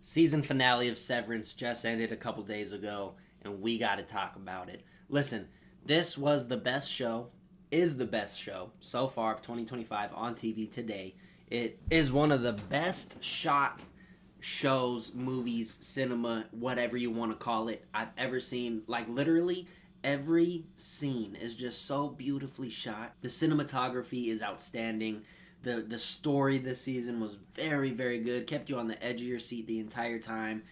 Season finale of Severance just ended a couple days ago, and we got to talk about it. Listen, this was the best show, is the best show so far of 2025 on TV today. It is one of the best shot shows, movies, cinema, whatever you want to call it, I've ever seen. Like, literally, every scene is just so beautifully shot. The cinematography is outstanding. The story this season was very, very good. Kept you on the edge of your seat the entire time.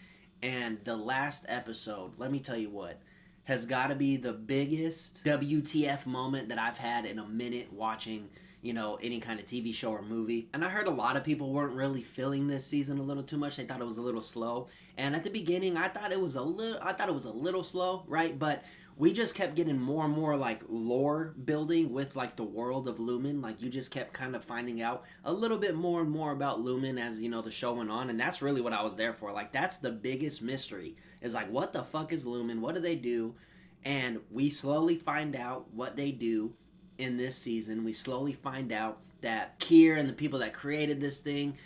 And the last episode, let me tell you what, has got to be the biggest WTF moment that I've had in a minute watching, any kind of TV show or movie. And I heard a lot of people weren't really feeling this season a little too much. They thought it was a little slow. And at the beginning, I thought it was a little slow, right? But we just kept getting more and more like lore building with like the world of Lumen. Like you just kept kind of finding out a little bit more and more about Lumen as the show went on, and that's really what I was there for. Like that's the biggest mystery is like what the fuck is Lumen? What do they do? And we slowly find out what they do in this season. We slowly find out that Kier and the people that created this thing,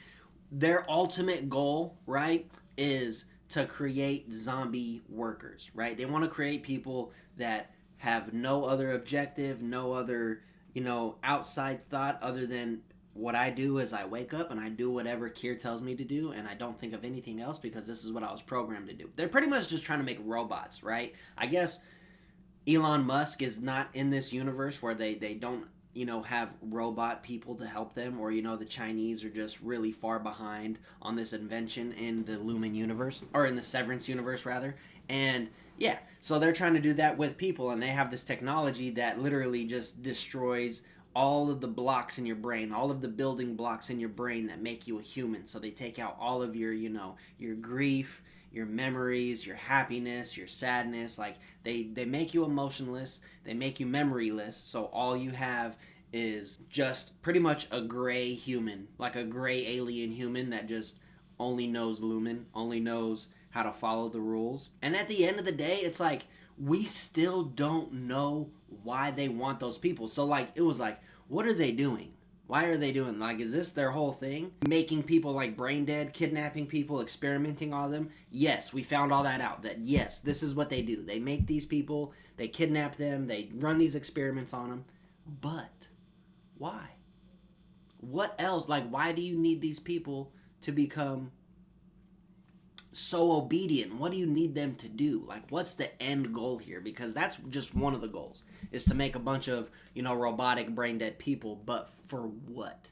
their ultimate goal, right, is to create zombie workers, right? They want to create people that have no other objective, no other, outside thought other than what I do is I wake up and I do whatever Kier tells me to do, and I don't think of anything else because this is what I was programmed to do. They're pretty much just trying to make robots, right? I guess Elon Musk is not in this universe where they don't have robot people to help them, or the Chinese are just really far behind on this invention in the Lumen universe, or in the Severance universe rather. And yeah, so they're trying to do that with people, and they have this technology that literally just destroys all of the blocks in your brain, all of the building blocks in your brain that make you a human. So they take out all of your your grief, your memories, your happiness, your sadness. Like they make you emotionless, they make you memoryless, so all you have is just pretty much a gray human, like a gray alien human that just only knows Lumen, only knows how to follow the rules. And at the end of the day, it's like we still don't know why they want those people. So like it was like, what are they doing? Why are they doing, like, is this their whole thing? Making people like brain dead, kidnapping people, experimenting on them? Yes, we found all that out. That yes, this is what they do. They make these people, they kidnap them, they run these experiments on them. But why? What else? Like, why do you need these people to become so obedient? What do you need them to do? Like, what's the end goal here? Because that's just one of the goals, is to make a bunch of robotic brain dead people. But for what?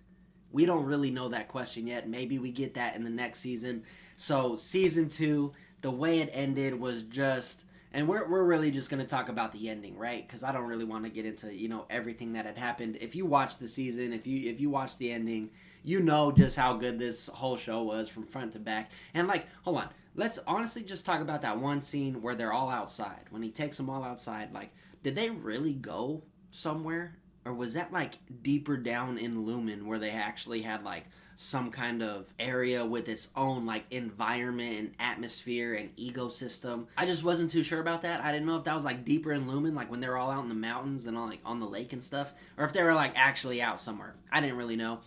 We don't really know that question yet. Maybe we get that in the next season. So season 2, the way it ended was just, and we're really just going to talk about the ending, right? Because I don't really want to get into everything that had happened. If you watch the season, if you watch the ending, you know just how good this whole show was from front to back. And like, hold on, let's honestly just talk about that one scene where they're all outside. When he takes them all outside, like, did they really go somewhere? Or was that like deeper down in Lumen where they actually had like some kind of area with its own like environment and atmosphere and ecosystem? I just wasn't too sure about that. I didn't know if that was like deeper in Lumen, like when they're all out in the mountains and all, like on the lake and stuff, or if they were like actually out somewhere. I didn't really know.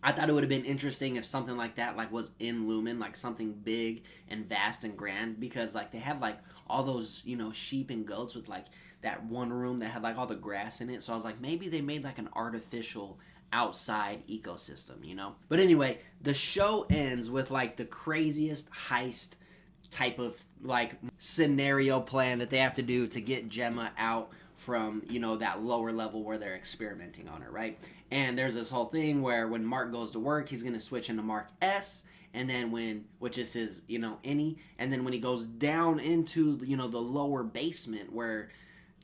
I thought it would have been interesting if something like that like was in Lumen, like something big and vast and grand, because like they had like all those sheep and goats with like that one room that had like all the grass in it. So I was like, maybe they made like an artificial outside ecosystem. But anyway, the show ends with like the craziest heist type of like scenario plan that they have to do to get Gemma out from that lower level where they're experimenting on her, right? And there's this whole thing where when Mark goes to work, he's going to switch into Mark S, and then which is his innie, and then when he goes down into the lower basement where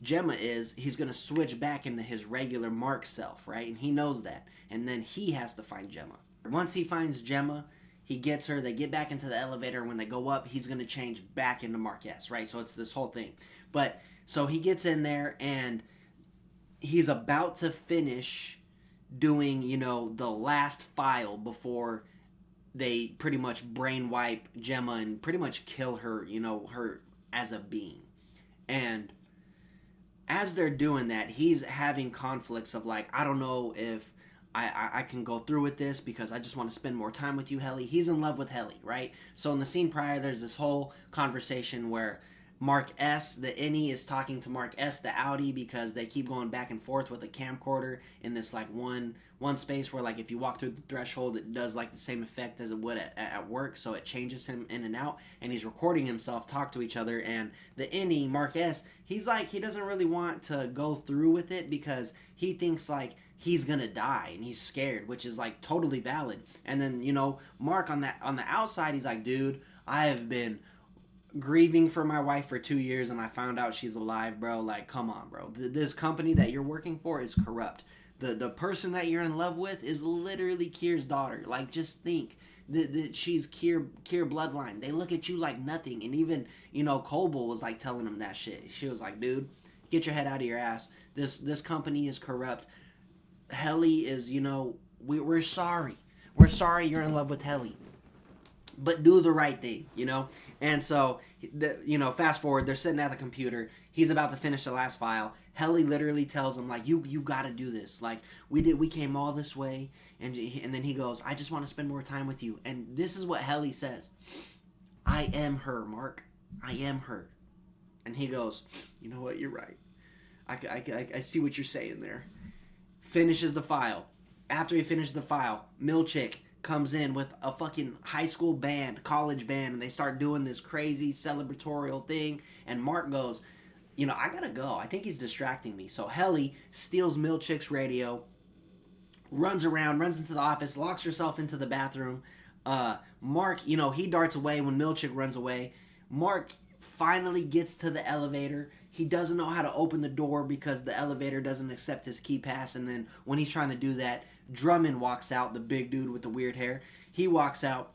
Gemma is, he's going to switch back into his regular Mark self, right? And he knows that, and then he has to find Gemma. Once he finds Gemma, he gets her, they get back into the elevator. When they go up, he's going to change back into Mark S, right? So it's this whole thing. But so he gets in there and he's about to finish doing, the last file before they pretty much brain wipe Gemma and pretty much kill her, her as a being. And as they're doing that, he's having conflicts of like, I don't know if I can go through with this because I just want to spend more time with you, Helly. He's in love with Helly, right? So in the scene prior, there's this whole conversation where Mark S, the innie, is talking to Mark S, the outie, because they keep going back and forth with a camcorder in this like one space where like if you walk through the threshold, it does like the same effect as it would at work, so it changes him in and out, and he's recording himself talk to each other. And the innie, Mark S, he's like, he doesn't really want to go through with it because he thinks like he's gonna die and he's scared, which is like totally valid. And then, you know, Mark on the outside, he's like, dude, I have been grieving for my wife for 2 years and I found out she's alive, bro. Like, come on, bro. This company that you're working for is corrupt. The person that you're in love with is literally Kier's daughter. Like, just think that she's Kier bloodline. They look at you like nothing. And even, you know, Coble was like telling him that shit. She was like, dude, get your head out of your ass. This company is corrupt. Helly is, you know, we're sorry. We're sorry you're in love with Helly. But do the right thing, you know? And so, you know, fast forward, they're sitting at the computer. He's about to finish the last file. Helly literally tells him, like, you got to do this. Like, we came all this way. And then he goes, I just want to spend more time with you. And this is what Helly says. I am her, Mark. I am her. And he goes, you know what? You're right. I see what you're saying there. Finishes the file. After he finishes the file, Milchick comes in with a fucking high school band, college band, and they start doing this crazy celebratorial thing. And Mark goes, you know, I gotta go. I think he's distracting me. So Helly steals Milchick's radio, runs into the office, locks herself into the bathroom. Mark, you know, he darts away when Milchick runs away. Mark finally gets to the elevator. He doesn't know how to open the door because the elevator doesn't accept his key pass. And then when he's trying to do that, Drummond walks out, the big dude with the weird hair. He walks out,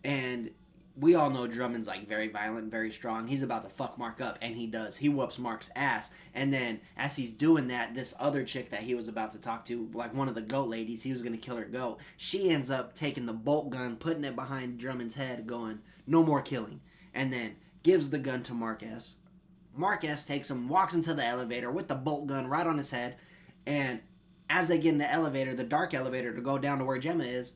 and we all know Drummond's like very violent, very strong. He's about to fuck Mark up, and he does. He whoops Mark's ass. And then as he's doing that, this other chick that he was about to talk to, like one of the goat ladies, he was going to kill her goat. She ends up taking the bolt gun, putting it behind Drummond's head, going, no more killing. And then gives the gun to Mark S. Mark S takes him, walks into the elevator with the bolt gun right on his head, and as they get in the elevator, the dark elevator to go down to where Gemma is,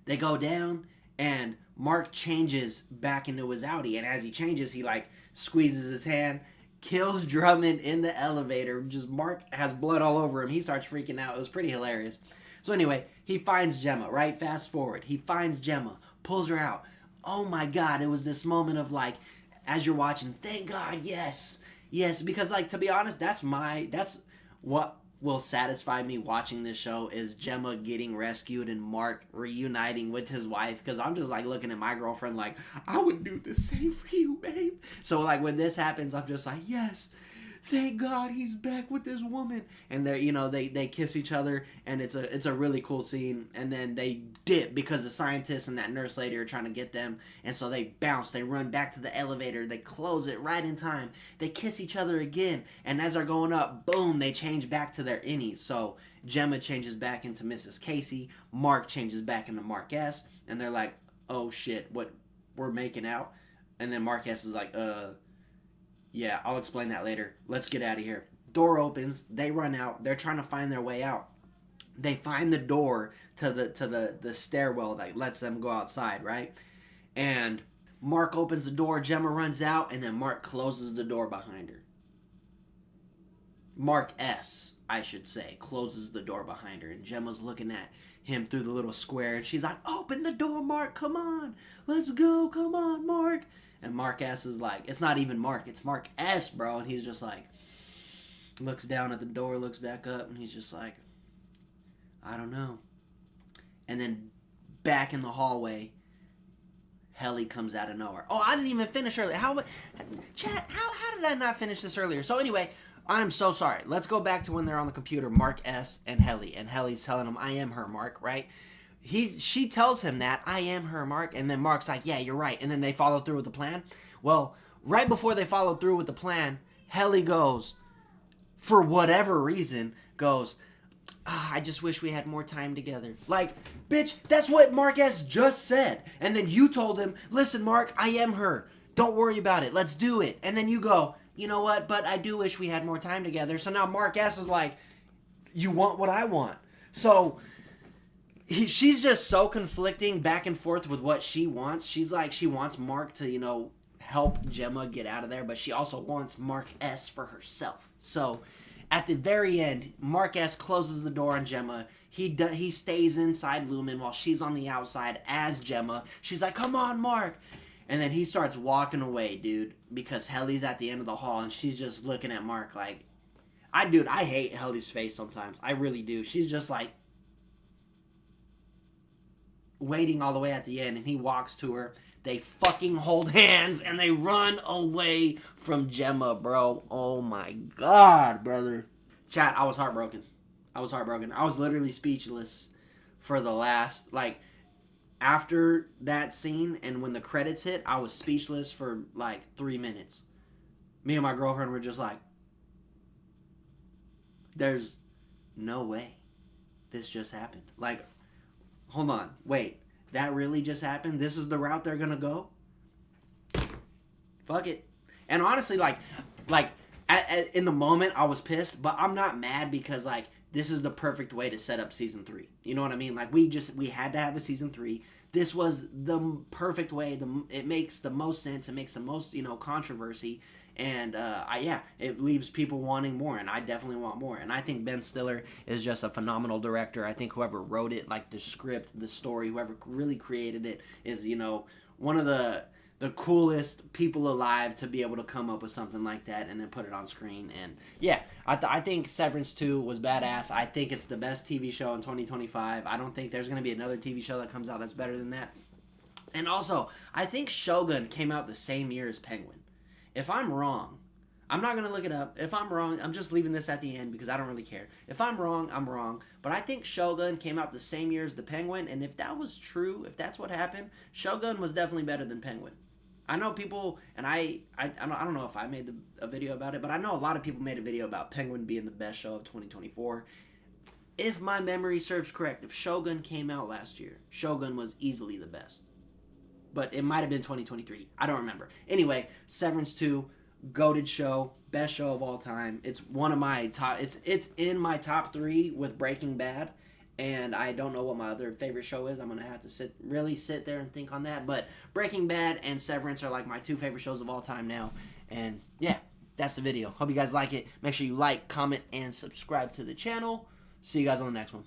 they go down, and Mark changes back into his Audi, and as he changes, he like squeezes his hand, kills Drummond in the elevator. Just Mark has blood all over him. He starts freaking out. It was pretty hilarious. So anyway, he finds Gemma, right? Fast forward. He finds Gemma, pulls her out. Oh my God, it was this moment of like, as you're watching, thank God, yes, because like, to be honest, that's what will satisfy me watching this show is Gemma getting rescued and Mark reuniting with his wife, because I'm just like looking at my girlfriend like, I would do the same for you, babe. So like when this happens, I'm just like, yes, thank God he's back with this woman. And they're, you know, they kiss each other, and it's a really cool scene. And then they dip because the scientists and that nurse lady are trying to get them, and so they bounce, they run back to the elevator, they close it right in time, they kiss each other again, and as they're going up, boom, they change back to their innies. So Gemma changes back into Mrs. Casey, Mark changes back into Mark S, and they're like, oh shit, what, we're making out? And then Mark S is like, yeah, I'll explain that later. Let's get out of here. Door opens. They run out. They're trying to find their way out. They find the door to the stairwell that lets them go outside, right? And Mark opens the door. Gemma runs out, and then Mark closes the door behind her. Mark S, I should say, closes the door behind her, and Gemma's looking at him through the little square, and she's like, open the door, Mark, come on. Let's go, come on, Mark. And Mark S is like, it's not even Mark, it's Mark S, bro. And he's just like, looks down at the door, looks back up, and he's just like, I don't know. And then back in the hallway, Helly comes out of nowhere. Oh, I didn't even finish earlier. Chat, how did I not finish this earlier? So anyway, I'm so sorry. Let's go back to when they're on the computer, Mark S and Helly. And Helly's telling him, I am her, Mark, right? She tells him that, I am her, Mark, and then Mark's like, yeah, you're right, and then they follow through with the plan. Well, right before they follow through with the plan, Helly goes, for whatever reason, goes, I just wish we had more time together. Like, bitch, that's what Mark S just said. And then you told him, listen, Mark, I am her. Don't worry about it. Let's do it. And then you go, you know what, but I do wish we had more time together. So now Mark S is like, you want what I want. So she's just so conflicting back and forth with what she wants. She's like, she wants Mark to, help Gemma get out of there, but she also wants Mark S for herself. So at the very end, Mark S closes the door on Gemma. He stays inside Lumen while she's on the outside as Gemma. She's like, come on, Mark. And then he starts walking away, dude, because Helly's at the end of the hall, and she's just looking at Mark like, I hate Helly's face sometimes. I really do. She's just like waiting all the way at the end, and he walks to her. They fucking hold hands, and they run away from Gemma, bro. Oh my God, brother. Chat, I was heartbroken. I was literally speechless for the last, after that scene and when the credits hit, I was speechless for 3 minutes. Me and my girlfriend were just like, there's no way this just happened. Hold on, wait. That really just happened? This is the route they're gonna go? Fuck it. And honestly, in the moment, I was pissed, but I'm not mad because, this is the perfect way to set up season 3. You know what I mean? We had to have a season 3. This was the perfect way. It makes the most sense. It makes the most, controversy. And, it leaves people wanting more, and I definitely want more. And I think Ben Stiller is just a phenomenal director. I think whoever wrote it, the script, the story, whoever really created it is, one of the coolest people alive to be able to come up with something like that and then put it on screen. And, yeah, I think Severance 2 was badass. I think it's the best TV show in 2025. I don't think there's going to be another TV show that comes out that's better than that. And also, I think Shogun came out the same year as Penguin. If I'm wrong, I'm not going to look it up. If I'm wrong, I'm just leaving this at the end because I don't really care. If I'm wrong, I'm wrong. But I think Shogun came out the same year as the Penguin, and if that was true, if that's what happened, Shogun was definitely better than Penguin. I know people, and I don't know if I made a video about it, but I know a lot of people made a video about Penguin being the best show of 2024. If my memory serves correct, if Shogun came out last year, Shogun was easily the best. But it might have been 2023. I don't remember. Anyway, Severance 2, goated show, best show of all time. It's one of my top. It's in my top 3 with Breaking Bad, and I don't know what my other favorite show is. I'm gonna have to sit there and think on that. But Breaking Bad and Severance are my 2 favorite shows of all time now. And yeah, that's the video. Hope you guys like it. Make sure you like, comment, and subscribe to the channel. See you guys on the next one.